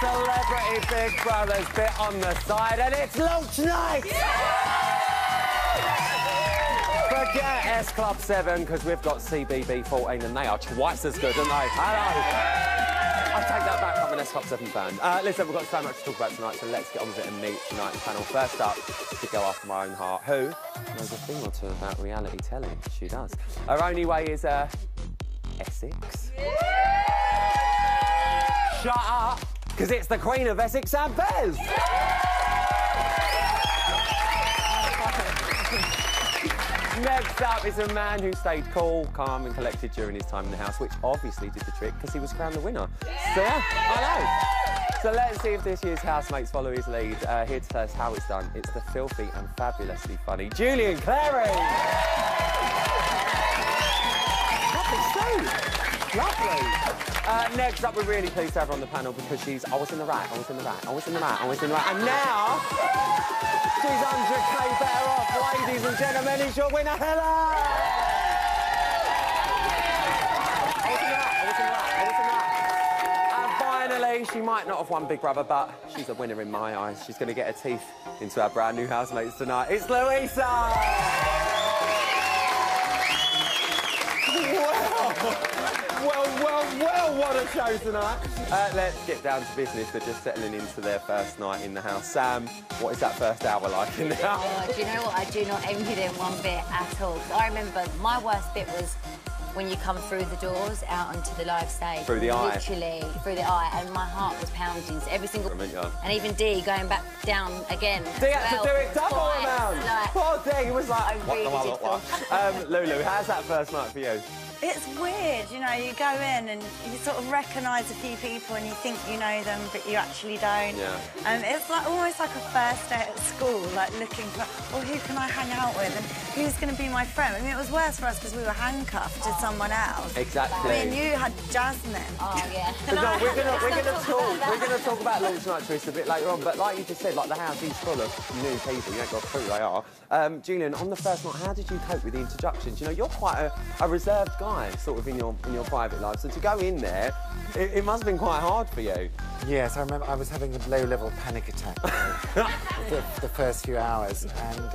Celebrity Big Brother's bit on the side, and it's launch night! Forget S Club 7, because we've got CBB 14, and they are twice as good, aren't they? Hello! I take that back, I'm an S Club 7 fan. Listen, we've got so much to talk about tonight, so let's get on with it and meet tonight's panel. First up, the girl after my own heart, who knows a thing or two about reality telly. She does. Her only way is, Essex. Shut up, because it's the Queen of Essex, Sam Bez. Next up is a man who stayed cool, calm and collected during his time in the house, which obviously did the trick because he was crowned the winner. So yeah, I know. So let's see if this year's housemates follow his lead. Here to tell us how it's done, it's the filthy and fabulously funny Julian Clary. Lovely suit. Lovely. Next up, we're really pleased to have her on the panel because she's I was in the right, I was in the right, I was in the right, I was in the right, and now she's 100k better off. Ladies and gentlemen, it's your winner, Helen! I was in the right, I was in the right, I was in the right. And finally, she might not have won Big Brother, but she's a winner in my eyes. She's going to get her teeth into our brand new housemates tonight. It's Louisa! Well, what a show tonight. Let's get down to business. They're just settling into their first night in the house. Sam, what is that first hour like in the house? Oh, do you know what? I do not envy them one bit at all. I remember my worst bit was when you come through the doors out onto the live stage. Through the eye. Literally, through the eye. And my heart was pounding. So every single... And even Dee going back down again. Dee had to do it double amount. Like, poor Dee, he was like... I really did feel... Lulu, how's that first night for you? It's weird, you know, you go in and you sort of recognise a few people and you think you know them, but you actually don't. Yeah. It's like almost like a first day at school, like looking for, oh, who can I hang out with and who's going to be my friend? I mean, it was worse for us because we were handcuffed to someone else. Exactly. I mean, you had Jasmine. Oh, yeah. No, we're gonna talk about launch night twist a bit later on, but like you just said, like the house is full of new people. You ain't got a clue who they are. Julian, on the first night, how did you cope with the introductions? You know, you're quite a reserved guy, sort of in your private life. So to go in there, it must have been quite hard for you. Yes, I remember I was having a low-level panic attack the first few hours, and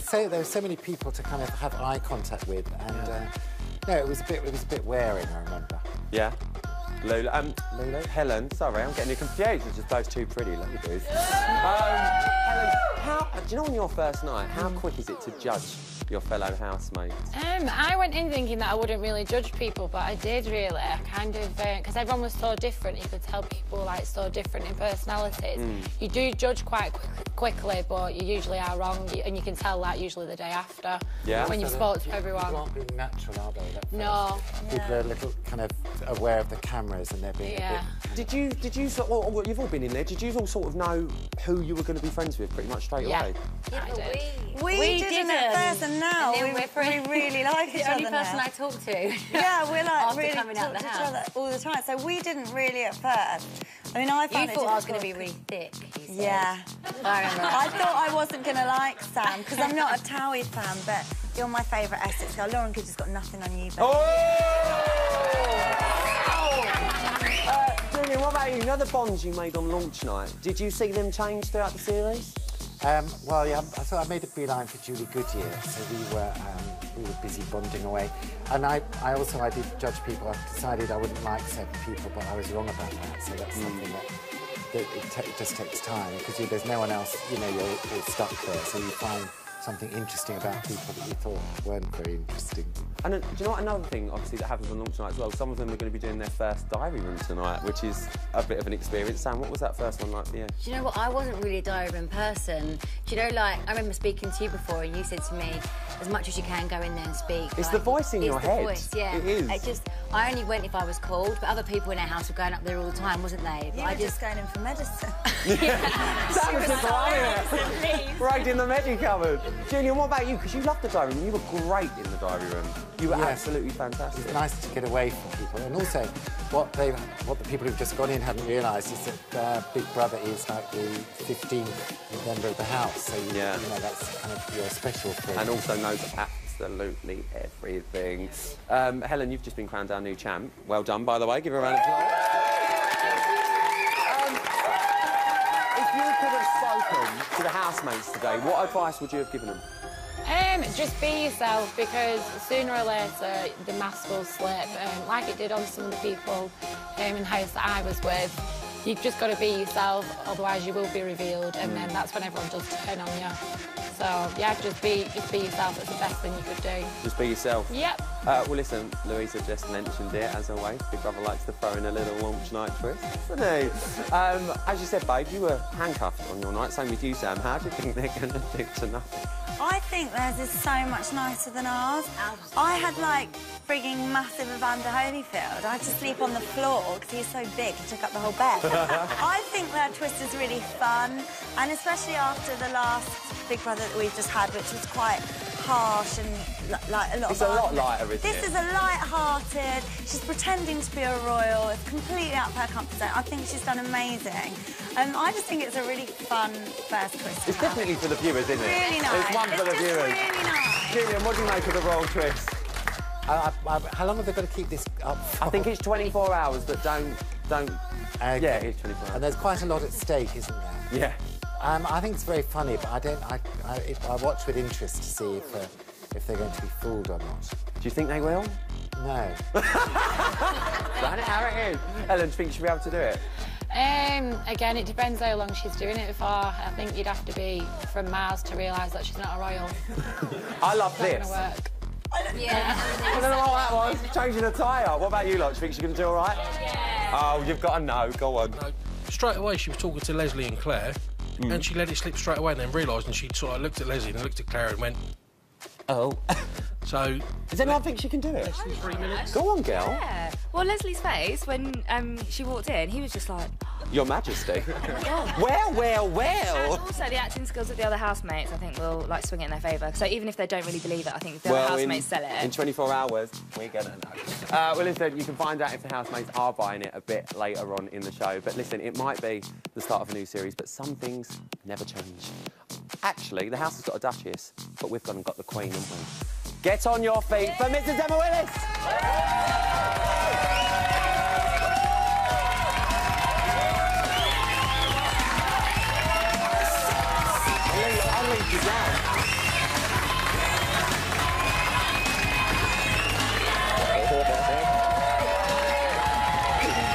so there were so many people to kind of have eye contact with, and no, it was a bit wearing. I remember. Yeah. Lulu, Helen, sorry, I'm getting you confused. It's just those two pretty ladies. Helen, do you know on your first night, how quick is it to judge your fellow housemates? I went in thinking that I wouldn't really judge people, but I did really. I kind of, because everyone was so different, you could tell people like so different in personalities. You do judge quite quickly, but you usually are wrong, and you can tell that usually the day after. Yeah. When you've spoke to everyone. People aren't being natural, are they? No. People are a little kind of aware of the cameras, and they're being a bit... Did you sort of, well, you've all been in there, did you all sort of know who you were going to be friends with pretty much straight away? Yeah, I did. We didn't at first, and now we really like each other. The only person I talk to. Yeah, we're like really coming out talk the to each house. other all the time. So we didn't really at first. I mean, I found You thought I was going to be really thick. Yeah. I remember. I thought I wasn't going to like Sam because I'm not a Towie fan, but you're my favourite Essex girl. Lauren Good's got nothing on you. But... Julian, what about you? You know the bonds you made on launch night? Did you see them change throughout the series? Well, yeah, I thought I made a beeline for Julie Goodyear, so we were busy bonding away. And I did judge people. I decided I wouldn't like certain people, but I was wrong about that. So that's something that it just takes time because there's no one else. You know, you're stuck there, so you find something interesting about people that you thought weren't very interesting. And do you know what, another thing, obviously, that happens on launch night as well, some of them are going to be doing their first diary room tonight, which is a bit of an experience. Sam, what was that first one like for you? Do you know what, I wasn't really a diary room person. Do you know, like, I remember speaking to you before and you said to me, as much as you can, go in there and speak. It's like, the voice in your head. Voice, yeah. It is. I only went if I was called, but other people in our house were going up there all the time, wasn't they? You were just going in for medicine. Sam was just lying. Right in the med cupboard. Julian, what about you? Because you loved the diary room. You were great in the diary room. You were absolutely fantastic. It's nice to get away from people. And also, what the people who've just gone in haven't realised is that Big Brother is like the 15th member of the house. So, you know, that's kind of your special friend. And also knows absolutely everything. Helen, you've just been crowned our new champ. Well done, by the way. Give her a round of applause. housemates today, what advice would you have given them? Just be yourself, because sooner or later the mask will slip, like it did on some of the people in the house that I was with. You've just got to be yourself, otherwise you will be revealed, and then that's when everyone does turn on you. So yeah, just be yourself. That's the best thing you could do. Just be yourself. Yep. Well, listen, Louisa just mentioned it, as always. Big Brother likes to throw in a little launch night twist, doesn't he? As you said, babe, you were handcuffed on your night. Same with you, Sam. How do you think they're going to do tonight? I think theirs is so much nicer than ours. I had, like, frigging massive Evander Holyfield. I had to sleep on the floor because he's so big, he took up the whole bed. I think their twist is really fun, and especially after the last Big Brother that we've just had, which was quite harsh and like a lot It's of a lot arguments. lighter, isn't This it? is a light-hearted. She's pretending to be a royal. It's completely out of her comfort zone. I think she's done amazing. I just think it's a really fun first twist. It's definitely for the viewers, isn't it? Really nice. It's one for the just viewers. really nice. Julian, what do you make of the royal twist? How long have they got to keep this up for? I think it's 24 hours, but don't. Okay. Yeah, it's 24 hours. And there's quite a lot at stake, isn't there? Yeah. I think it's very funny, but I watch with interest to see if they're going to be fooled or not. Do you think they will? No. Run it how it is. Ellen, do you think she'll be able to do it? Again, it depends how long she's doing it for. I think you'd have to be from Mars to realise that she's not a royal. I love It's not this. going to work. Yeah. I don't know what that was. Changing a tyre. What about you, lot? Do you think she's going to do all right? Yeah. Oh, you've got to know. Go on. No, straight away she was talking to Leslie and Claire, and she let it slip straight away and then realised, and she sort of looked at Leslie and looked at Claire and went, Oh. so... Does anyone think she can do it? Less than 3 minutes. Go on, girl. Yeah. Well, Leslie's face when she walked in, he was just like... Your Majesty. Yeah. Well. And also, the acting skills of the other housemates, I think, will like swing it in their favour. So even if they don't really believe it, I think if the other housemates sell In it. 24 hours, we're going to know. Well, listen, you can find out if the housemates are buying it a bit later on in the show. But listen, it might be the start of a new series, but some things never change. Actually, the house has got a duchess, but we've gone and got the queen, haven't we? Get on your feet for Mrs. Emma Willis! I'll lead you down.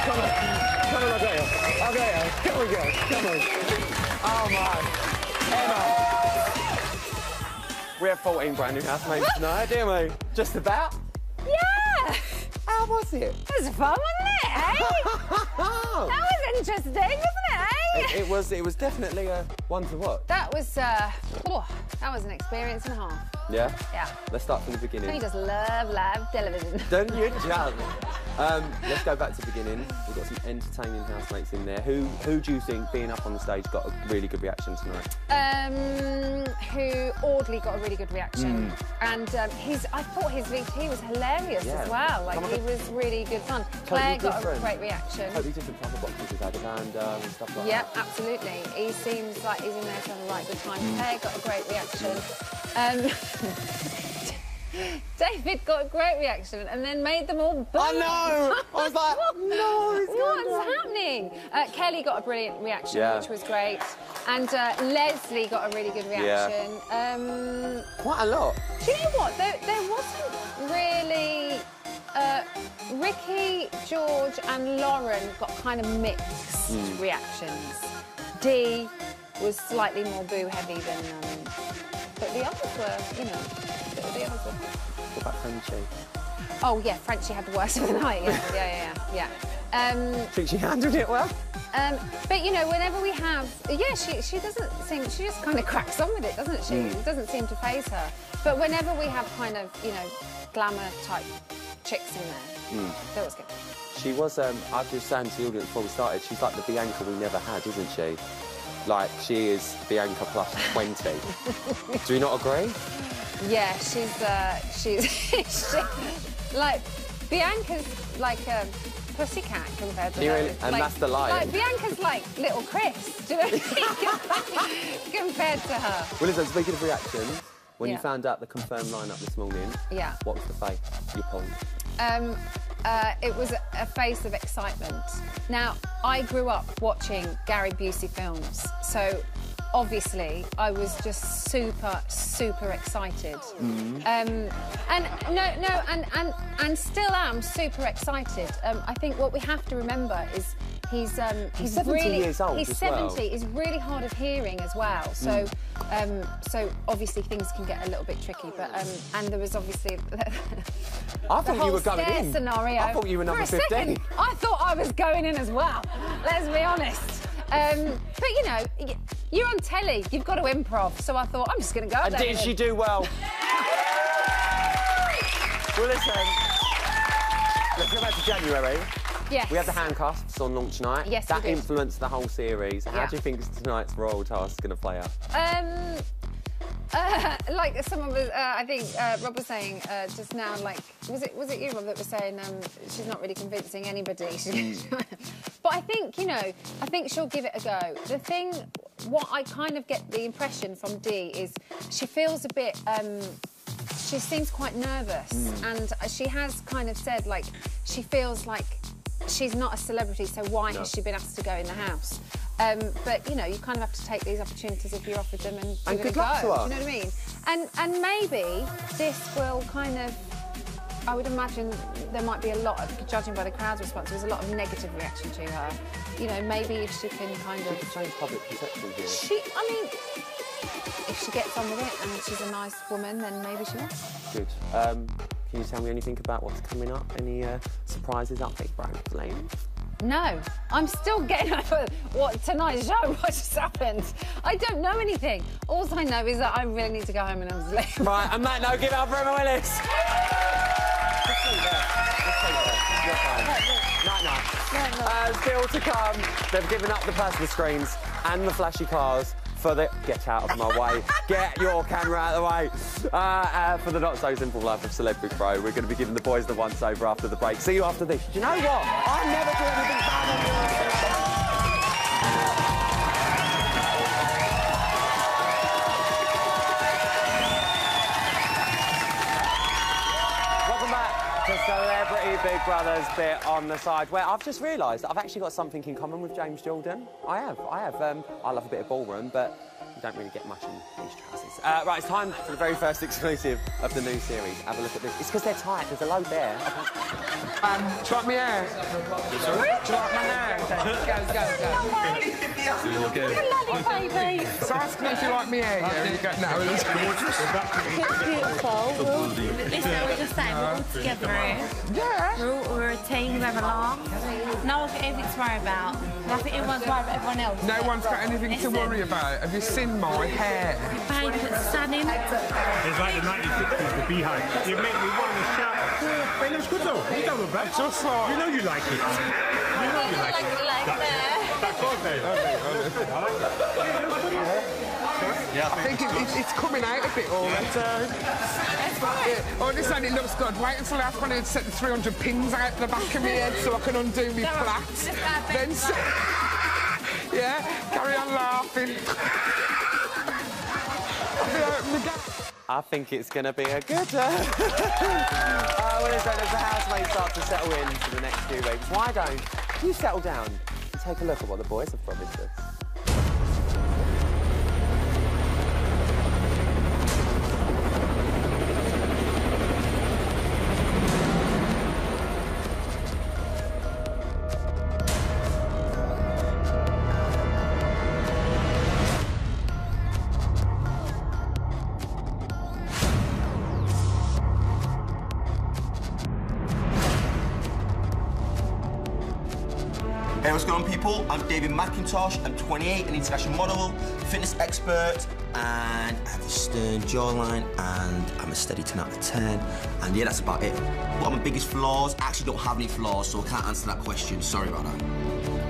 Come on, I'll get you. Come on, girl, come on. Oh, my. Emma. We have 14 brand new housemates tonight, didn't we? Just about. Yeah. How was it? It was fun, wasn't it, eh? That was interesting, wasn't it, eh? It was definitely a one to watch. That was an experience and a half. Yeah? Yeah. Let's start from the Don't you beginning. just love live television? Don't you just? Let's go back to the beginning. We've got some entertaining housemates in there. Who do you think, being up on the stage, got a really good reaction tonight? Who Audley got a really good reaction, and I thought his VT was hilarious Yeah. as well. Like Some of he it- was really good fun. Claire got a different. great reaction. Totally different type of boxes with Adavander and stuff like Yeah, that. absolutely. He seems like he's in there to have a right good time. Claire got a great reaction. David got a great reaction and then made them all boo. I know! I was like, no, it's What's happening? Kelly got a brilliant reaction, Yeah. which was great. And Leslie got a really good reaction. Quite a lot. Do you know what? There wasn't really... Ricky, George and Lauren got kind of mixed reactions. Dee was slightly more boo-heavy than... but the others were, you know... The others were... What about Frenchie? Oh, yeah, Frenchie had the worst of the night. Yeah. Think she handled it well? But, you know, whenever we have... Yeah, she doesn't seem... She just kind of cracks on with it, doesn't she? It doesn't seem to faze her. But whenever we have kind of, you know, glamour-type chicks in there, that was good. She was, I was saying to the audience before we started, she's like the Bianca we never had, isn't she? Like, she is Bianca plus 20. Do you not agree? Yeah, she's like, Bianca's like a pussycat compared to Really? those. And like, that's the lion. Like, Bianca's like little Chris, do you know what I mean? Compared to her. Well, listen, speaking of reactions, when you Yeah. found out the confirmed lineup this morning, Yeah. what was the face you pulled? It was a face of excitement. Now, I grew up watching Gary Busey films, so obviously, I was just super excited. And still am super excited. I think what we have to remember is he's 70 really years old. He's as 70. Well. He's really hard of hearing as well. So, so obviously things can get a little bit tricky. But and there was obviously I thought you were going in. Scenario. I thought you were number 15. Second, I thought I was going in as well. Let's be honest. But you know, you're on telly. You've got to improv. So I thought I'm just going to go. And did she do well? Well, listen. Let's go back to January. Yes. We had the handcuffs on launch night. Yes, that we did. influenced the whole series. How do you think tonight's royal task is going to play out? Like some of us, I think Rob was saying just now. Like, was it you, Rob, that was saying she's not really convincing anybody. But I think I think she'll give it a go. The thing, what I kind of get the impression from Dee is she feels a bit. She seems quite nervous, and she has kind of said like she feels like she's not a celebrity, so why has she been asked to go in the house? But you know, you kind of have to take these opportunities if you're offered them and give it a go. Do you know what I mean? And maybe this will kind of. I would imagine there might be a lot of, judging by the crowd's response, there's a lot of negative reaction to her. You know, maybe if she can kind of. She could change public perception here. I mean, if she gets on with it and she's a nice woman, then maybe she will. Good. Can you tell me anything about what's coming up? Any surprises up Big Brand Lane? No, I'm still getting over what tonight's show, what just happened. I don't know anything. All I know is that I really need to go home and I'm sleeping. Right, and Matt, no, give it up for Emma Willis. Night. Still to come, they've given up the plasma screens and the flashy cars for the... Get out of my way. Get your camera out of the way. For the Not So Simple Life of Celebrity Pro, we're going to be giving the boys the once-over after the break. See you after this. Do you know what? I never do anything bad on you. Celebrity Big Brothers bit on the side where I've just realised I've actually got something in common with James Jordan. I have. I love a bit of ballroom, but you don't really get much in these trousers. Right, it's time for the very first exclusive of the new series. Have a look at this. It's because they're tight. There's a load there. Do you like my hair? Sorry? Do you like my hair? Go. Baby. So asking if you like my hair, yeah? You go, no, it's Beautiful. Listen, we're just saying, we're all together. yeah. We're a team, we have a laugh. No one's got anything to worry about. I think everyone's worried about everyone else. No one's got anything to worry about. Have you seen my hair? Babe, it's stunning. It's like the 1960s, the Beehive. You make me want to shout. But it looks good though. You don't look bad. Just like... You know you like it. You know you like it. That's all there. I think it's coming out a bit already. Oh, listen, it looks good. Wait until I've gone and set the 300 pins out the back of my head so I can undo my plait. Then, yeah, carry on laughing. I think it's going to be a good... well, as the housemates start to settle in for the next few weeks, why don't you settle down and take a look at what the boys have promised us? Hey, what's going on, people? I'm David McIntosh. I'm 28, an international model, fitness expert, and I have a stern jawline, and I'm a steady 10 out of 10. And yeah, that's about it. What are my biggest flaws? I actually don't have any flaws, so I can't answer that question. Sorry about that.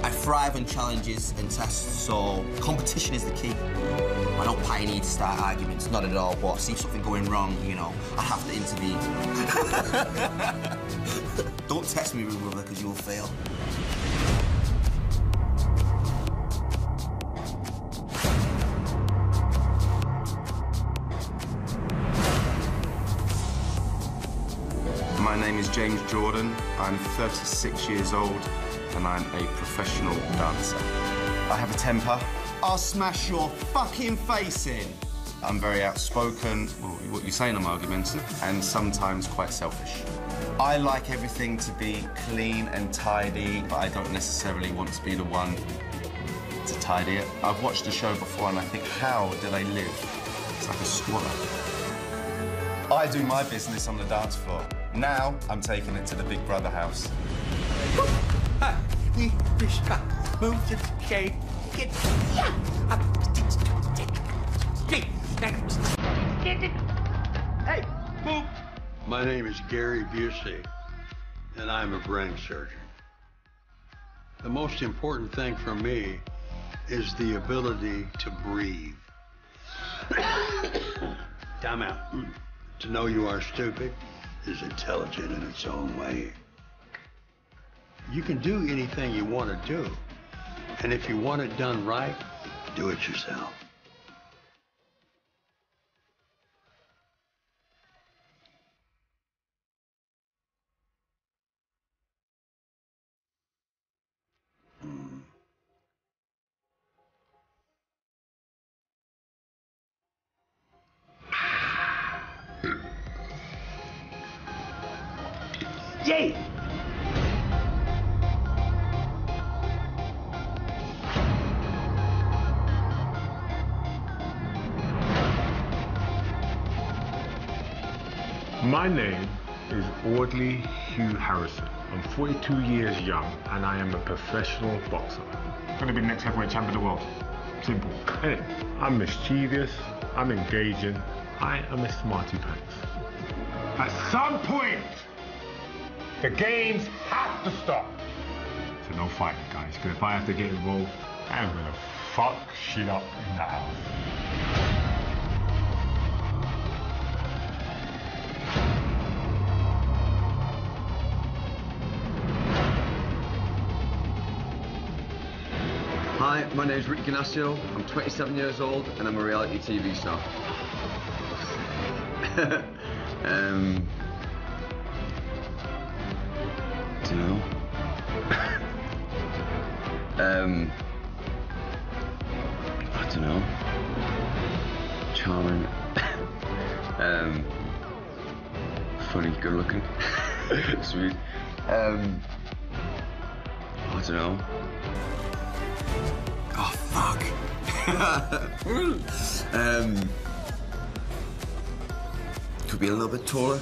I thrive on challenges and tests, so competition is the key. I don't pioneer to start arguments, not at all, but see something going wrong, you know, I have to intervene. Don't test me, brother, because you will fail. My name is James Jordan. I'm 36 years old and I'm a professional dancer. I have a temper, I'll smash your fucking face in. I'm very outspoken, well, what you say in I'm argumentative, and sometimes quite selfish. I like everything to be clean and tidy, but I don't necessarily want to be the one to tidy it. I've watched the show before and I think, how do they live? It's like a squatter. I do my business on the dance floor. Now, I'm taking it to the Big Brother house. Move to shade. Hey, move. My name is Gary Busey, and I'm a brain surgeon. The most important thing for me is the ability to breathe. Time out. To know you are stupid is intelligent in its own way. You can do anything you want to do, and if you want it done right, do it yourself. Yay! My name is Audley Hugh Harrison. I'm 42 years young and I am a professional boxer. I'm going to be the next heavyweight champion of the world. Simple. Hey, I'm mischievous, I'm engaging, I am a smarty pants. At some point, the games have to stop. So no fighting, guys, because if I have to get involved, I'm going to fuck shit up in the house. Hi, my name's Rick Ganasio. I'm 27 years old and I'm a reality TV star. Dunno. I don't know. Charming. Funny, good looking. Sweet. I don't know. Oh, fuck. Could be a little bit taller.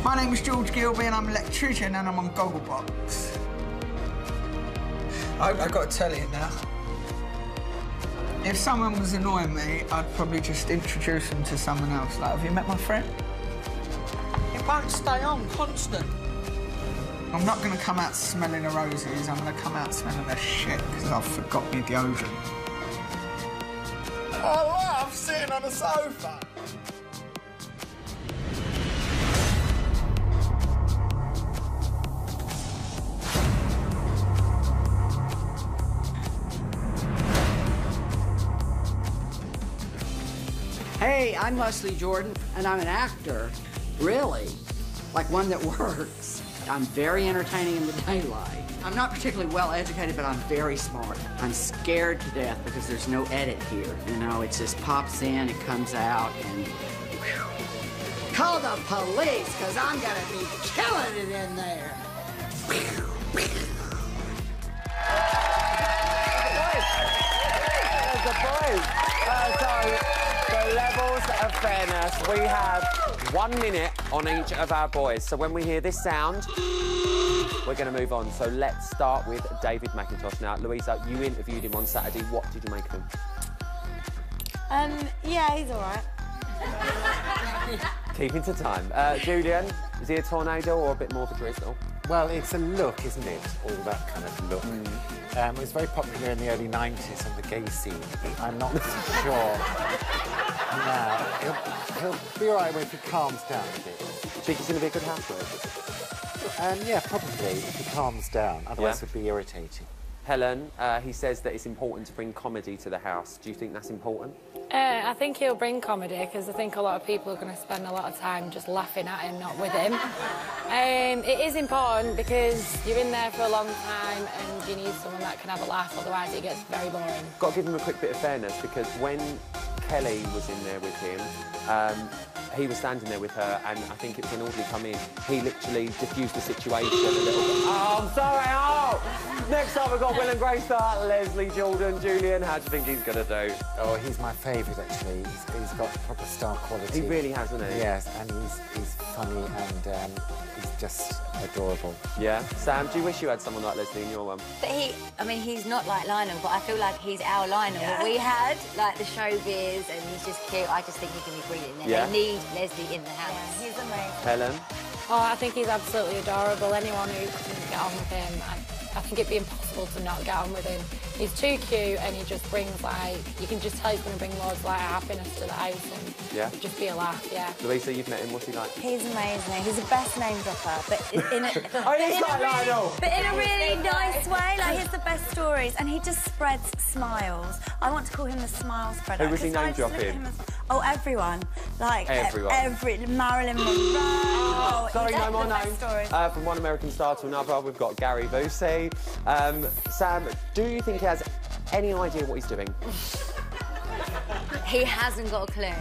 My name is George Gilby and I'm an electrician and I'm on Gogglebox. I've got to tell you now. If someone was annoying me, I'd probably just introduce them to someone else. Like, have you met my friend? It won't stay on constant. I'm not going to come out smelling the roses. I'm going to come out smelling the shit because I've forgot my deodorant. I love sitting on a sofa. Hey, I'm Leslie Jordan, and I'm an actor, really, like one that works. I'm very entertaining in the daylight. I'm not particularly well educated, but I'm very smart. I'm scared to death because there's no edit here. You know, it just pops in, it comes out, and whew. Call the police, because I'm gonna be killing it in there. There's the boys. For levels of fairness, we have 1 minute on each of our boys. So when we hear this sound, we're going to move on. So let's start with David McIntosh. Now, Louisa, you interviewed him on Saturday. What did you make of him? Yeah, he's all right. Keeping to time. Julian, is he a tornado or a bit more of a drizzle? Well, it's a look, isn't it? All that kind of look. It was very popular in the early 90s on the gay scene. I'm not sure. No, he'll be all right if he calms down a bit. Think he's going to be a good housemate? Yeah, probably, if he calms down. Otherwise, it would be irritating. Helen, he says that it's important to bring comedy to the house. Do you think that's important? I think he'll bring comedy because I think a lot of people are going to spend a lot of time just laughing at him, not with him. It is important because you're in there for a long time and you need someone that can have a laugh, otherwise it gets very boring. Got to give him a quick bit of fairness because when Kelly was in there with him, he was standing there with her, and I think it was when Audrey come in, he literally diffused the situation a little bit. Oh, I'm sorry, oh! Next up, we've got Will and Grace star, Leslie Jordan. Julian, how do you think he's going to do? Oh, he's my favourite, actually. He's got proper star quality. He really has, hasn't he? Yes, and he's funny and he's just adorable. Yeah? Sam, do you wish you had someone like Leslie in your one? But I mean, he's not like Lionel, but I feel like he's our Lionel. Yeah. We had, like, the showbiz, and he's just cute. I just think he can be brilliant. Yeah. They need Leslie in the house. Yeah, he's amazing. Helen? Oh, I think he's absolutely adorable. Anyone who couldn't get on with him, I think it'd be impossible to not get on with him. He's too cute and he just brings, like, you can just tell he's going to bring loads of, like, happiness to the house and yeah. just be a laugh, yeah. Louisa, you've met him, what's he like? He's amazing. He's the best name dropper, but in a... Oh, he's like Lionel! But in a really nice way, like, he's the best stories, and he just spreads smiles. I want to call him the smile spreader. Who was he name dropping? Oh, everyone. Like, everyone. Marilyn Monroe. Oh, sorry, no more names. From one American star to another, we've got Gary Busey. Sam, do you think he has any idea what he's doing? He hasn't got a clue.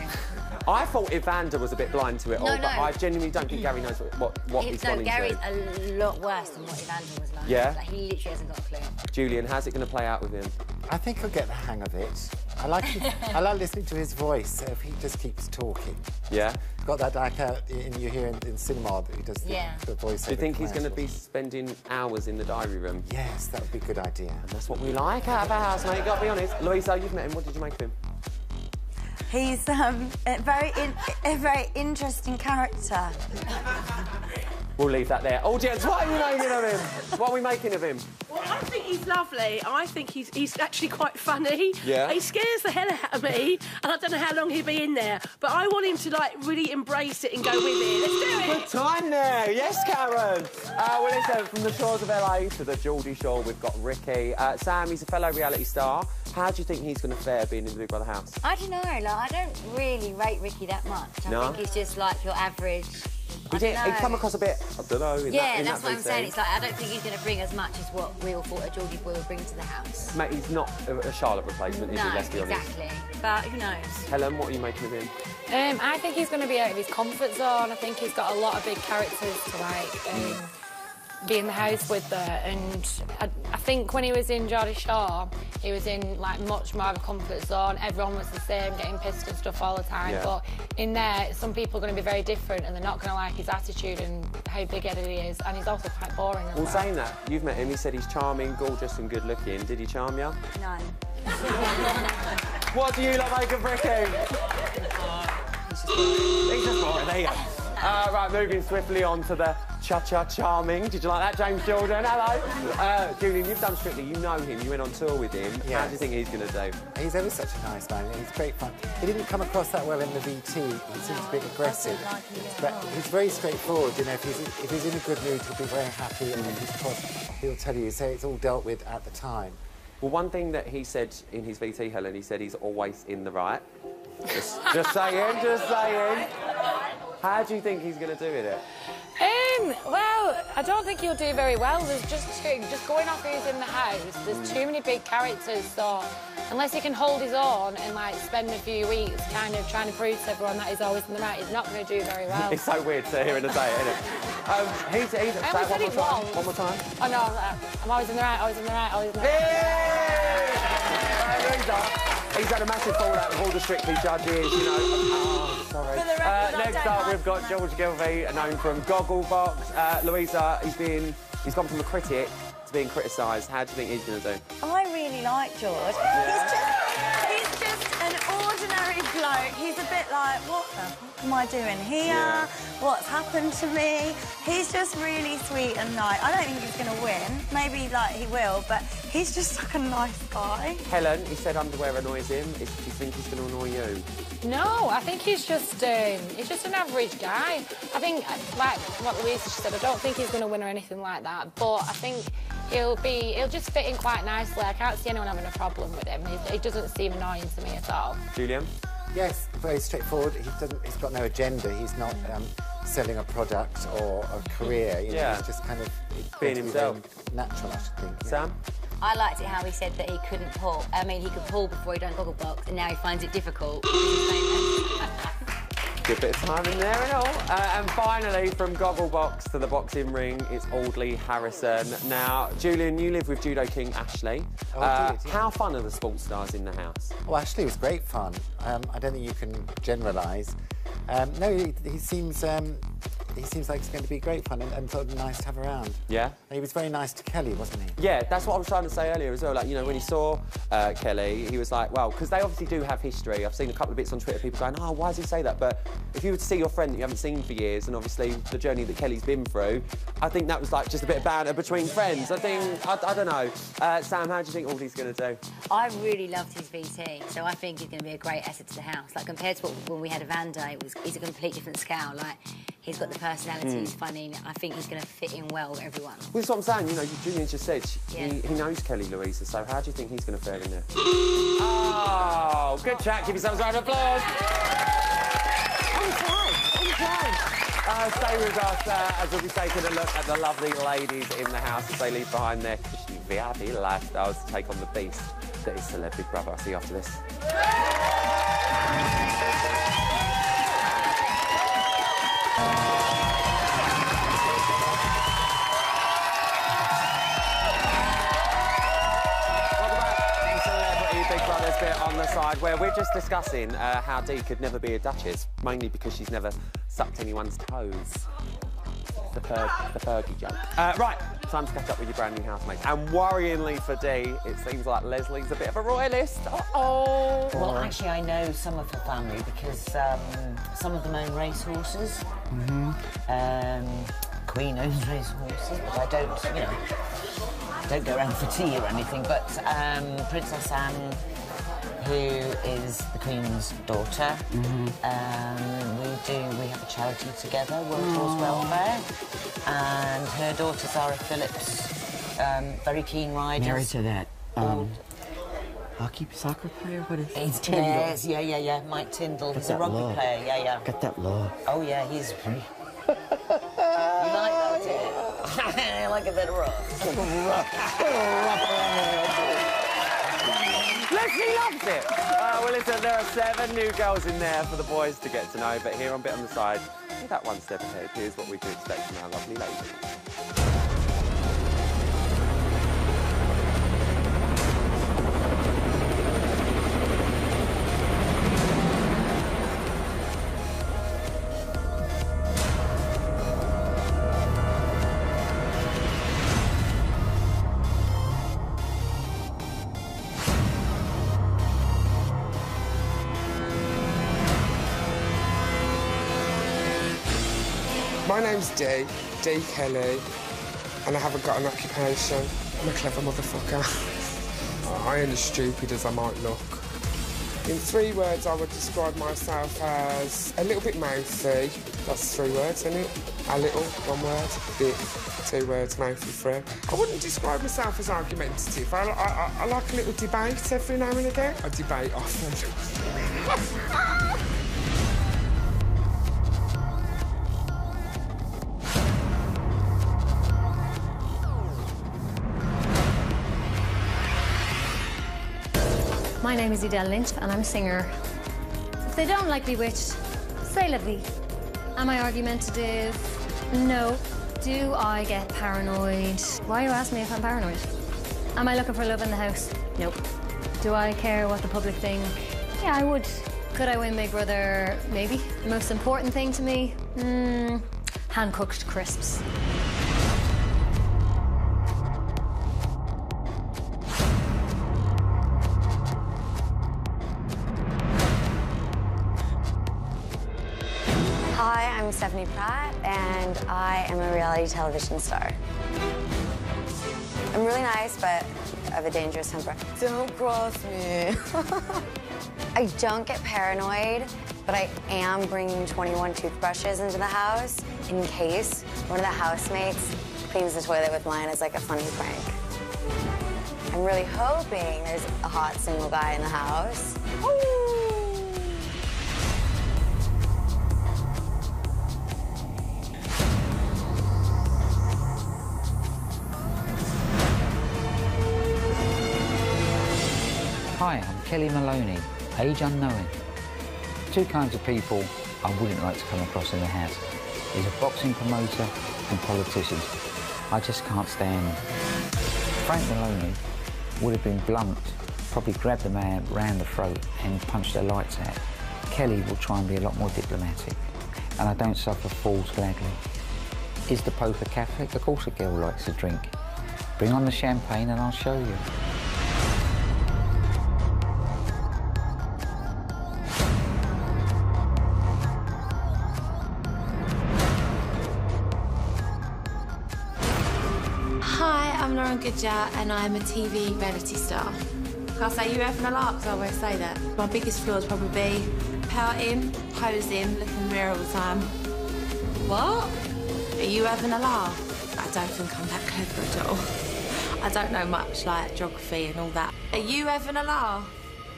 I thought Evander was a bit blind to it all, but I genuinely don't think Gary knows what he's gone into. Gary's a lot worse than what Evander was like. Yeah? Like, he literally hasn't got a clue. Julian, how's it going to play out with him? I think he'll get the hang of it. I like listening to his voice, so if he just keeps talking. Yeah? Got that like you hear in cinema that he does the voice. Do you think he's going to be spending hours in the diary room? Yes, that would be a good idea. And that's what we like out of our house, mate, got to be honest. Louisa, you've met him, what did you make of him? He's a very interesting character. We'll leave that there. Audience, what are you making of him? What are we making of him? Well, I think he's lovely. I think he's actually quite funny. Yeah. He scares the hell out of me, and I don't know how long he'll be in there. But I want him to, like, really embrace it and go with it. Let's do it. Good time there. Yes, Karen. Well, listen, from the shores of LA to the Geordie Shore, we've got Ricky. Sam, he's a fellow reality star. How do you think he's going to fare being in the Big Brother house? I don't know. Like, I don't really rate Ricky that much. I think he's just like your average. He come across a bit, I don't know, that's what I'm saying. It's like, I don't think he's going to bring as much as what we all thought a Geordie boy would bring to the house. Mate, he's not a Charlotte replacement, is he? Let's be honest. Exactly. But who knows? Helen, what are you making of him? I think he's going to be out of his comfort zone. I think he's got a lot of big characters to, like, be in the house with her, and I think when he was in Geordie Shore, he was in, like, much more of a comfort zone. Everyone was the same, getting pissed and stuff all the time. Yeah. But in there, some people are going to be very different, and they're not going to like his attitude and how big-headed he is, and he's also quite boring as well. Saying that, you've met him, he said he's charming, gorgeous and good-looking. Did he charm you? No. What do you lot make of Ricky? He's just boring, there you go. Right, moving swiftly on to the Cha-Cha Charming. Did you like that, James Jordan? Hello. Julian, you've done Strictly, you know him, you went on tour with him. Yes. How do you think he's going to do? He's ever such a nice man, he's great fun. He didn't come across that well in the VT, he seems a bit aggressive. But he's very straightforward, you know, if he's in a good mood, he'll be very happy, and if he's cross, he'll tell you, so it's all dealt with at the time. Well, one thing that he said in his VT, Helen, he said he's always in the right. Just saying, just saying. How do you think he's going to do with it? Well, I don't think he'll do very well. There's just going off who's in the house, there's too many big characters, so unless he can hold his own and, like, spend a few weeks kind of trying to prove to everyone that he's always in the right, he's not going to do very well. It's so weird to hear him say it, isn't it? One more time. Oh, no, I'm always in the right, always in the right, always in the right. He's had a massive fallout with all the Strictly judges, you know. Oh, sorry. Next up, we've got George Gilvey, known from Gogglebox. Louisa, he's gone from a critic to being criticised. How do you think he's going to do? I really like George. Yeah. He's just an ordinary bloke. He's a bit like, what What am I doing here? What's happened to me? He's just really sweet and nice. I don't think he's going to win. Maybe, like, he will, but he's just like a nice guy. Helen, he said underwear annoys him. Do you think he's going to annoy you? No, I think he's just an average guy. I think, like what Louisa said, I don't think he's going to win or anything like that, but I think he'll just fit in quite nicely. I can't see anyone having a problem with him. He doesn't seem annoying to me at all. Julian? Yes, very straightforward. He's got no agenda. He's not selling a product or a career. You know, he's just kind of being himself. Natural, I should think. Yeah. Sam? I liked it how he said that he couldn't pull. I mean, he could pull before he done Gogglebox, and now he finds it difficult. Good bit of time in there and all. And finally, from Gogglebox to the boxing ring, it's Audley Harrison. Now, Julian, you live with Judo King Ashley. How fun are the sports stars in the house? Well, Ashley was great fun. I don't think you can generalise. No, he seems like it's going to be great fun and sort of nice to have around. Yeah? And he was very nice to Kelly, wasn't he? Yeah, that's what I was trying to say earlier as well. Like, you know, when he saw Kelly, he was like, well, because they obviously do have history. I've seen a couple of bits on Twitter, people going, oh, why does he say that? But if you were to see your friend that you haven't seen for years, and obviously the journey that Kelly's been through, I think that was like just a bit of banter between friends. I think, I don't know. Sam, how do you think Audley's going to do? I really loved his VT, so I think he's going to be a great asset to the house. Like, compared to when we had Evander, he's a complete different scale. Like, he's got the personality, he's funny. I think he's going to fit in well with everyone. Well, that's what I'm saying. You know, Julian just said he knows Kelly Louisa, so how do you think he's going to fare in there? Oh, good chat. Give yourselves a round of applause. On time. Stay with us as we'll be taking a look at the lovely ladies in the house as they leave behind their cushy VIP lifestyles to take on the beast that is Celeb Big Brother. I'll see you after this. Bit on the side where we're just discussing how Dee could never be a Duchess, mainly because she's never sucked anyone's toes. The Fergie joke. Right, time to catch up with your brand new housemates. And worryingly for Dee, it seems like Leslie's a bit of a royalist. Uh-oh. Well, actually, I know some of her family because some of them own racehorses. Queen owns racehorses, but I don't, you know, don't go around for tea or anything. But Princess Anne, who is the Queen's daughter. We have a charity together, World Horse Welfare, and her daughter Zara Phillips, very keen riders. Married to that hockey soccer player. What is it? Tyndall. Yes, yeah. Mike Tyndall. He's a rugby player. Yeah. Got that law. Oh yeah, he's. You like that, do you? I like a bit of rough. Leslie loves it. Well, listen, there are 7 new girls in there for the boys to get to know, but here on Bit on the Side, with that one step ahead, here's what we can expect from our lovely ladies. My name's Dee Kelly, and I haven't got an occupation. I'm a clever motherfucker. I ain't as stupid as I might look. In 3 words, I would describe myself as a little bit mouthy. That's 3 words, isn't it? A little, 1 word. Bit, 2 words, mouthy, 3. I wouldn't describe myself as argumentative. I like a little debate every now and again. I debate often. My name is Edel Lynch and I'm a singer. If they don't like Bewitched, say La Vie. Am I argumentative? No. Do I get paranoid? Why are you asking me if I'm paranoid? Am I looking for love in the house? Nope. Do I care what the public think? Yeah, I would. Could I win Big Brother? Maybe. The most important thing to me? Hand-cooked crisps. Stephanie Pratt, and I am a reality television star. I'm really nice, but I have a dangerous temper. Don't cross me. I don't get paranoid, but I am bringing 21 toothbrushes into the house in case one of the housemates cleans the toilet with mine as like a funny prank. I'm really hoping there's a hot single guy in the house. Hi, I'm Kelly Maloney, age unknown. Two kinds of people I wouldn't like to come across in the house. Is a boxing promoter and politicians. I just can't stand them. Frank Maloney would have been blunt, probably grabbed the man round the throat and punched the lights out. Kelly will try and be a lot more diplomatic, and I don't suffer falls gladly. Is the Pope a Catholic? Of course a girl likes to drink. Bring on the champagne and I'll show you. And I'm a TV reality star. Can I say you having a laugh? Because I always say that. My biggest flaw is probably pouting, posing, looking real all the time. What? Are you having a laugh? I don't think I'm that clever at all. I don't know much, like geography and all that. Are you having a laugh?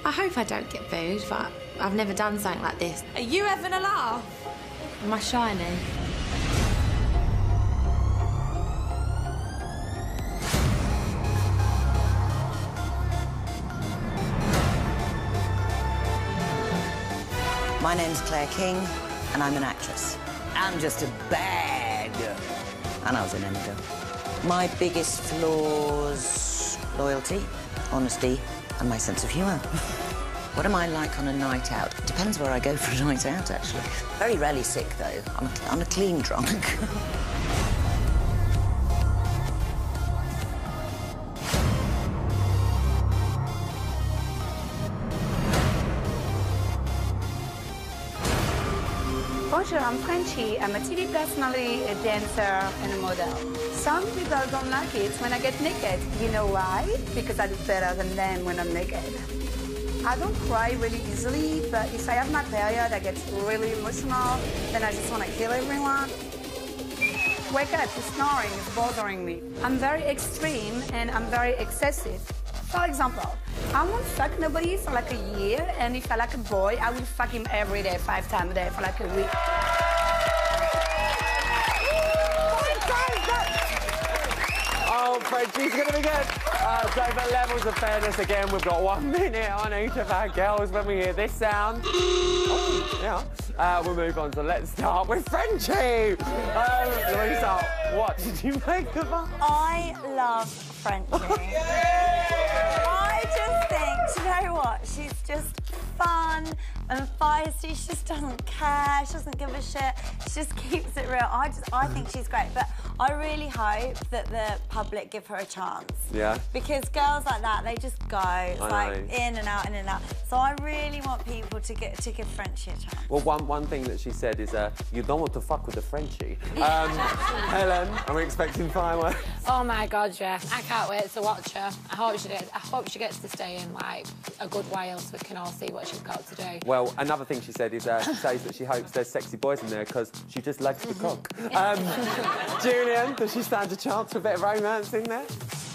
I hope I don't get booed, but I've never done something like this. Are you having a laugh? Am I shiny? My name's Claire King, and I'm an actress. I'm just a bad girl. And I was in Emmerdale. My biggest flaws, loyalty, honesty, and my sense of humour. What am I like on a night out? Depends where I go for a night out, actually. Very rarely sick, though. I'm a clean drunk. Bonjour, I'm Frenchie. I'm a TV personality, a dancer, and a model. Some people don't like it when I get naked. You know why? Because I look better than them when I'm naked. I don't cry really easily, but if I have my period, I get really emotional, then I just want to kill everyone. Wake up, you're snoring, it's bothering me. I'm very extreme and I'm very excessive. For example, I won't fuck nobody for like a year, and if I like a boy, I will fuck him every day, 5 times a day for like a week. Oh, Frenchie's gonna be good. So for levels of fairness, again, we've got 1 minute on each of our girls when we hear this sound. Oh, yeah. We'll move on, so let's start with Frenchie. Louisa, what did you make of her? I love Frenchie. I just think, do you know what? She's just fun and feisty. She just doesn't care. She doesn't give a shit. She just keeps it real. I think she's great, but I really hope that the public give her a chance. Yeah. Because girls like that, they just go. It's like in and out, in and out. So I really want people to give Frenchie a chance. Well, one thing that she said is, you don't want to fuck with a Frenchie. Helen, are we expecting fireworks? Oh my God, yeah. I can't wait to watch her. I hope she gets to stay in like a good while so we can all see what she's got to do. Well, another thing she said is she says that she hopes there's sexy boys in there because she just likes the cock. Julian, does she stand a chance for a bit of romance in there?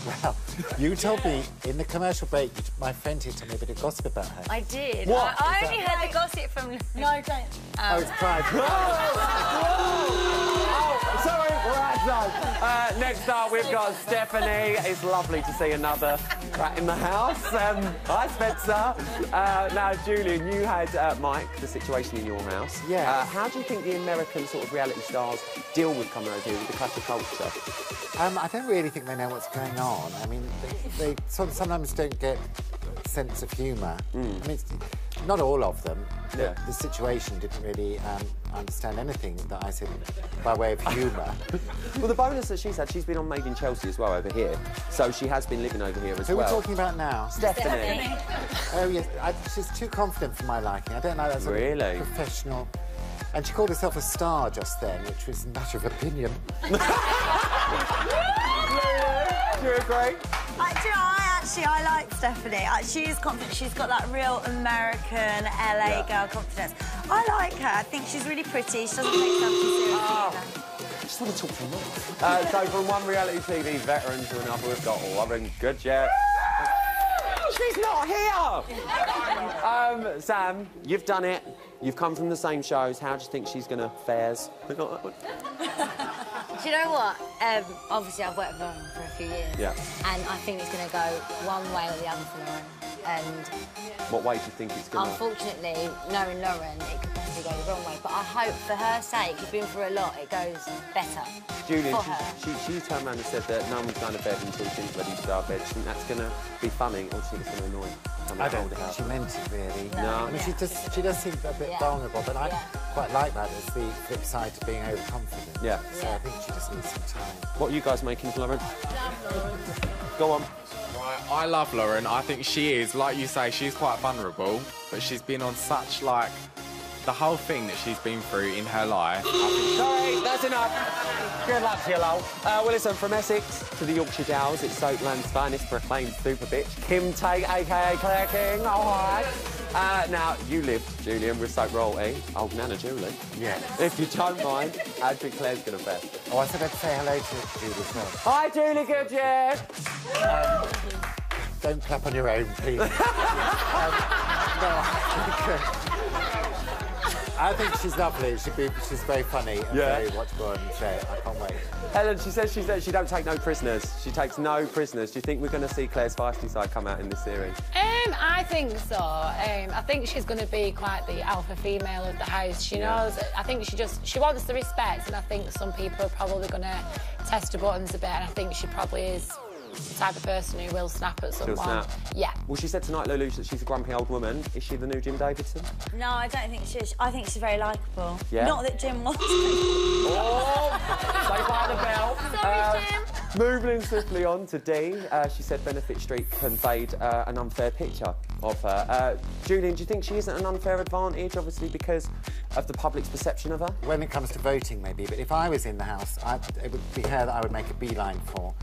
Well, you told me in the commercial break, my friend here told me a bit of gossip about her. I did. What? I only heard the gossip from... No, don't. Oh, it's private. Oh, sorry, right, no. Next up, we've got Stephanie. It's lovely to see another rat in the house. Hi, Spencer. Now, Julian, you had Mike, the situation in your house. Yeah. How do you think the American sort of reality stars deal with coming over here with the clash of culture? I don't really think they know what's going on. I mean, they sometimes don't get a sense of humour. I mean, it's, not all of them. Yeah. The situation didn't really understand anything that I said by way of humour. Well, the bonus that she's had, she's been on Made in Chelsea as well over here. So she has been living over here as well. Who are we talking about now? Stephanie. Oh, yes. She's too confident for my liking. I don't know. That's really a professional And she called herself a star just then, which was a matter of opinion. Do you agree? I like Stephanie. She is confident. She's got that real American LA girl confidence. I like her. I think she's really pretty. She doesn't take herself too seriously either. I just want to talk for a minute. So from one reality TV veteran to another, we've got Lauren Goodyear. She's not here! Sam, you've done it. You've come from the same shows. How do you think she's going to fares? Do you know what? Obviously, I've worked with Lauren for a few years. Yeah. And I think it's going to go one way or the other for Lauren. And what way do you think it's going to... Unfortunately, knowing Lauren, it could possibly go the wrong way. But I hope, for her sake, she's been through a lot, it goes better. Julian, for her. she turned around and said that no one's going to bed until she's ready to go to bed. Do you think that's going to be funny, or do you think it's going to annoy? I don't think she meant it, really. No. I mean, she does seem a bit vulnerable, but I quite like that as the flip side to being overconfident. Yeah. So I think she just needs some time. What are you guys making, Lauren? Go on. Right, I love Lauren. I think she is, like you say, she's quite vulnerable, but she's been on such, like, the whole thing that she's been through in her life. Sorry, that's enough. Good luck to you, lol. Well, listen, from Essex to the Yorkshire Dales, it's Soapland's finest proclaimed super bitch, Kim Tate, a.k.a. Claire King. All right. Now, you live, Julian, with soap royalty. Oh, Nana Julie. Yeah. If you don't mind, how do you think Claire's going to fare? Oh, I said I'd say hello to Julie as well. Hi, Julie Goodyear. Don't clap on your own, please. I think she's lovely. She's very funny and very watchable on the show. I can't wait. Helen, she says she don't take no prisoners. She takes no prisoners. Do you think we're going to see Claire's feisty side come out in this series? I think so. I think she's going to be quite the alpha female of the house. She knows. I think she wants the respect, and I think some people are probably going to test her buttons a bit. And I think she probably is the type of person who will snap at someone. She'll snap. Yeah. Well, she said tonight, Lulu, that she's a grumpy old woman. Is she the new Jim Davidson? No, I don't think she is. I think she's very likeable. Yeah? Not that Jim was. Oh! Say by the bell. Sorry, Jim. Moving swiftly on to Dee, she said Benefit Street conveyed an unfair picture of her. Julian, do you think she isn't an unfair advantage, obviously, because of the public's perception of her? When it comes to voting, maybe, but if I was in the House, it would be her that I would make a beeline for.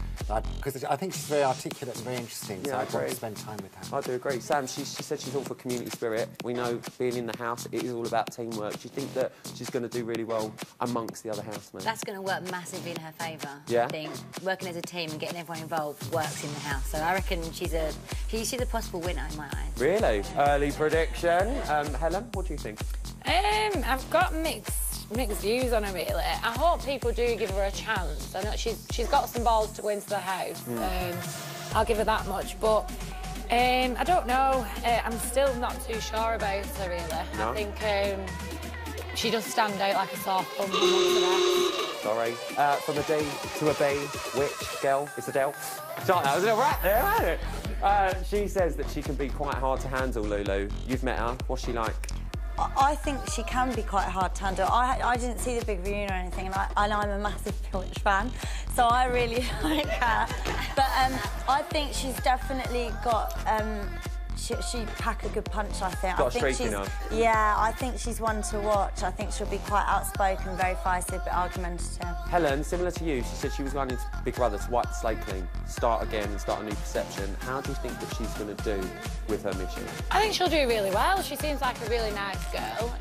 Because I think she's very articulate and very interesting, so I'd want to spend time with her. I do agree. Sam, she said she's all for community spirit. We know being in the House, it is all about teamwork. Do you think that she's going to do really well amongst the other housemates? That's going to work massively in her favour. Yeah? I think working as a team and getting everyone involved works in the House. So I reckon she's a possible winner in my eyes. Really? Early prediction. Helen, what do you think? I've got mixed views on her, really. I hope people do give her a chance. I know she's got some balls to go into the House. I'll give her that much, but I don't know. I'm still not too sure about her, really. No? I think she does stand out like a soft bum amongst the rest. Sorry. From a D to a B, which girl is Adele? That was a little rat there, wasn't it? She says that she can be quite hard to handle, Lulu. You've met her. What's she like? I think she can be quite hard to handle. I didn't see the big reunion or anything, and I'm a massive Filch fan, so I really like her. But I think she's definitely got... She'd pack a good punch, I think. Got a streak in her. Yeah, I think she's one to watch. I think she'll be quite outspoken, very feisty, but argumentative. Helen, similar to you, she said she was going into Big Brother to wipe the slate clean, start again and start a new perception. How do you think that she's going to do with her mission? I think she'll do really well. She seems like a really nice girl.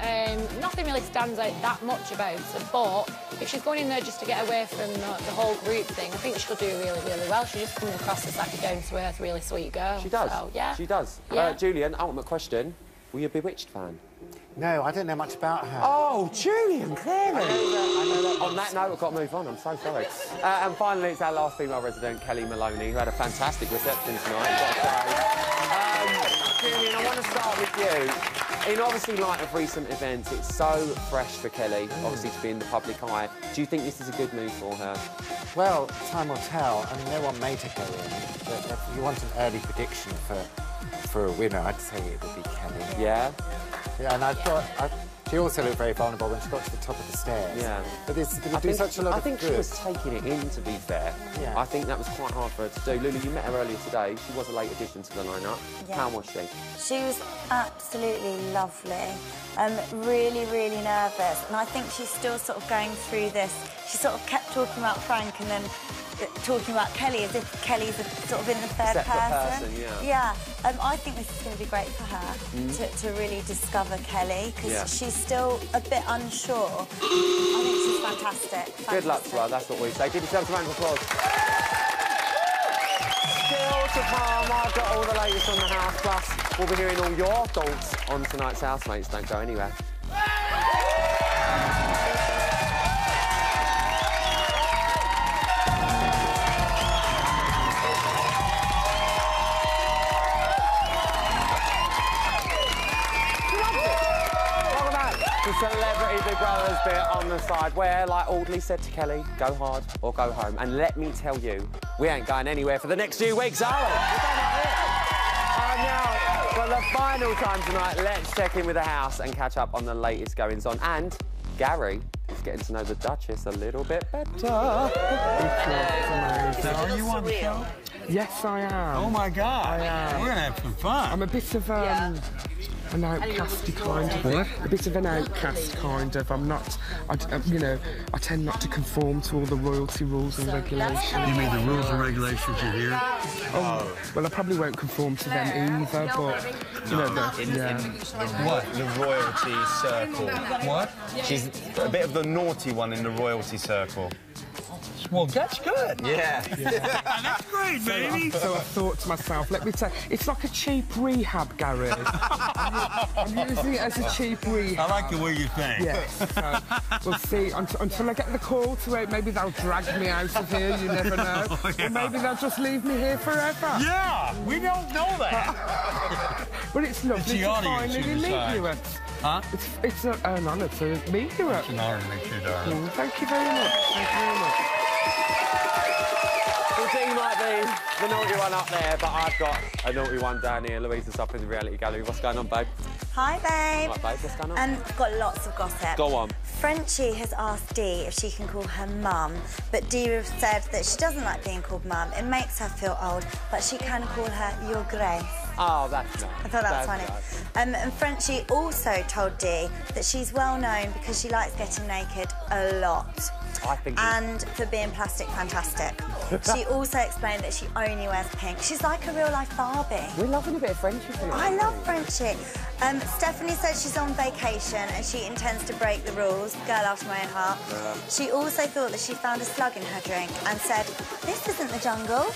Nothing really stands out that much about her, but if she's going in there just to get away from the whole group thing, I think she'll do really, really well. She just comes across as like a down-to-earth, really sweet girl. She does. So, yeah. She does. Yeah. Julian, ultimate question. Were you a Bewitched fan? No, I don't know much about her. Oh, Julian, clearly. I know that. On that note, we've got to move on. I'm so sorry. And finally, it's our last female resident, Kelly Maloney, who had a fantastic reception tonight. Julian, I want to start with you. In obviously light of recent events, it's so fresh for Kelly, obviously, to be in the public eye. Do you think this is a good move for her? Well, time will tell. I mean, no one made her go in. But if you want an early prediction for a winner, I'd say it would be Kelly. Yeah? Yeah, and I thought She also looked very vulnerable when she got to the top of the stairs. Yeah. But they do such a lot I of think good. she was taking it in, to be fair. Yeah. I think that was quite hard for her to do. Lulu, you met her earlier today. She was a late addition to the lineup. Yeah. How was she? She was absolutely lovely. Really, really nervous. And I think she's still sort of going through this. She sort of kept talking about Frank and then talking about Kelly as if Kelly's sort of in the third person. Yeah. I think this is going to be great for her to really discover Kelly because she's still a bit unsure. I think she's fantastic. Good luck to her, that's what we say. Give yourselves a round of applause. Still to come, I've got all the latest on the house, plus we'll be hearing all your thoughts on tonight's housemates. Don't go anywhere. The Celebrity Big Brothers bit on the side where, like Audley said to Kelly, go hard or go home. And let me tell you, we ain't going anywhere for the next few weeks, are we? And now, for the final time tonight, let's check in with the house and catch up on the latest goings-on. And Gary is getting to know the Duchess a little bit better. Are you on the show? Yes, I am. Oh, my God. I am. We're going to have some fun. I'm a bit of an outcasty kind of. What? A bit of an outcast kind of. I'm not, you know, I tend not to conform to all the royalty rules and regulations. You mean the rules and regulations are here? Oh, well, I probably won't conform to them either, but, you know, What? The royalty circle. What? She's a bit of the naughty one in the royalty circle. Well, that's good. Yeah. That's great, baby. So I thought to myself, let me tell you, it's like a cheap rehab, Gary. I'm using it as a cheap rehab. I like the way you think. Yes. So we'll see until I get the call to it. Maybe they'll drag me out of here. You never know. Oh, yeah. Or maybe they'll just leave me here forever. Yeah, we don't know that. Well, it's lovely to finally meet you. Huh? It's an honour to meet you. It's an honour to meet you, darling. Thank you very much. Thank you very much. The team might be the naughty one up there, but I've got a naughty one down here. Louisa's up in the reality gallery. What's going on, babe? Hi, babe. Right, babe, what's going on? I've got lots of gossip. Go on. Frenchie has asked Dee if she can call her mum, but Dee said that she doesn't like being called mum. It makes her feel old, but she can call her Your Grace. Oh, that's nice. I thought that was funny. Nice. And Frenchie also told Dee that she's well known because she likes getting naked a lot. I think and for being plastic fantastic. She also explained that she only wears pink. She's like a real-life Barbie. We're loving a bit of Frenchie tonight. I love Frenchie. Stephanie says she's on vacation and she intends to break the rules. Girl after my own heart. Yeah. She also thought that she found a slug in her drink and said, "This isn't the jungle."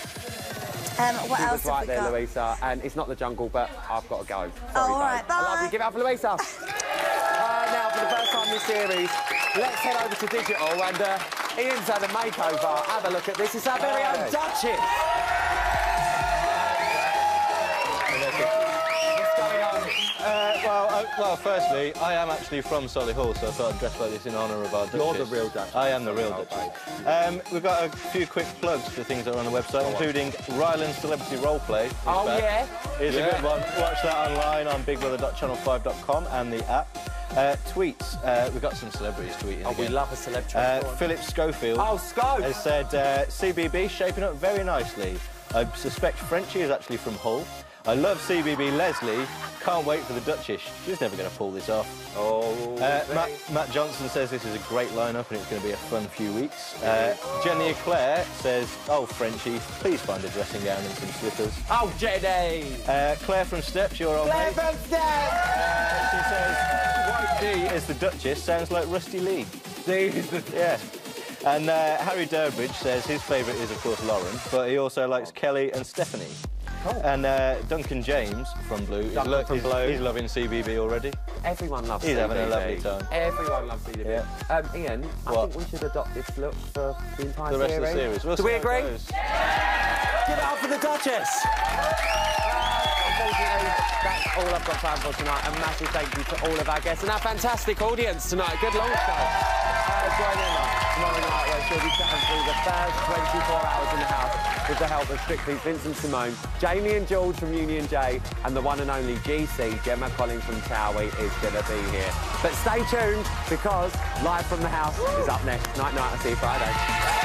What she else was right have we there, got? Louisa, and it's not the jungle, but I've got to go. Sorry, all right, babe. I love bye. you. Give it up for Louisa. Now, for the first time in this series, let's head over to digital, and Ian's had a makeover. Have a look at this. It's our very own Duchess. Well, firstly, I am actually from Solihull, so I thought I'd dress like this in honour of our Duchess. You're the real Duchess. I am the real Duchess. We've got a few quick plugs for things that are on the website, including Ryland's Celebrity Roleplay. Oh, yeah? It's a good one. Watch that online on bigbrother.channel5.com and the app. Tweets. We've got some celebrities tweeting. Oh, we love a celebrity. Philip Schofield has said, CBB shaping up very nicely. I suspect Frenchie is actually from Hull. I love CBB Leslie. Can't wait for the Duchess. She's never going to pull this off. Oh. Matt Johnson says this is a great lineup and it's going to be a fun few weeks. Jenny Eclair says, "Oh, Frenchie, please find a dressing gown and some slippers." Oh, Jenny! Claire from Steps, your old Claire mate. from Steps! She says, "White D as the Duchess sounds like Rusty Lee." Yeah. And Harry Durbridge says his favourite is, of course, Lauren, but he also likes Kelly and Stephanie. Oh. And Duncan James from Blue, he's loving CBB already. Everyone loves He's CBB. having a lovely time. Everyone loves CBB. Yeah. Ian, I think we should adopt this look for the entire The rest of the series. We'll Do see we how it agree? goes. Give it up for the Duchess! Unfortunately, that's all I've got time for tonight. A massive thank you to all of our guests and our fantastic audience tonight. Good long show. Join in tomorrow night. She'll be chatting through the first 24 hours in the house with the help of Strictly's Vincent Simone, Jamie and George from Union J, and the one and only GC, Gemma Collins from Towie, is going to be here. But stay tuned, because Live from the House is up next. Night, night. I'll see you Friday.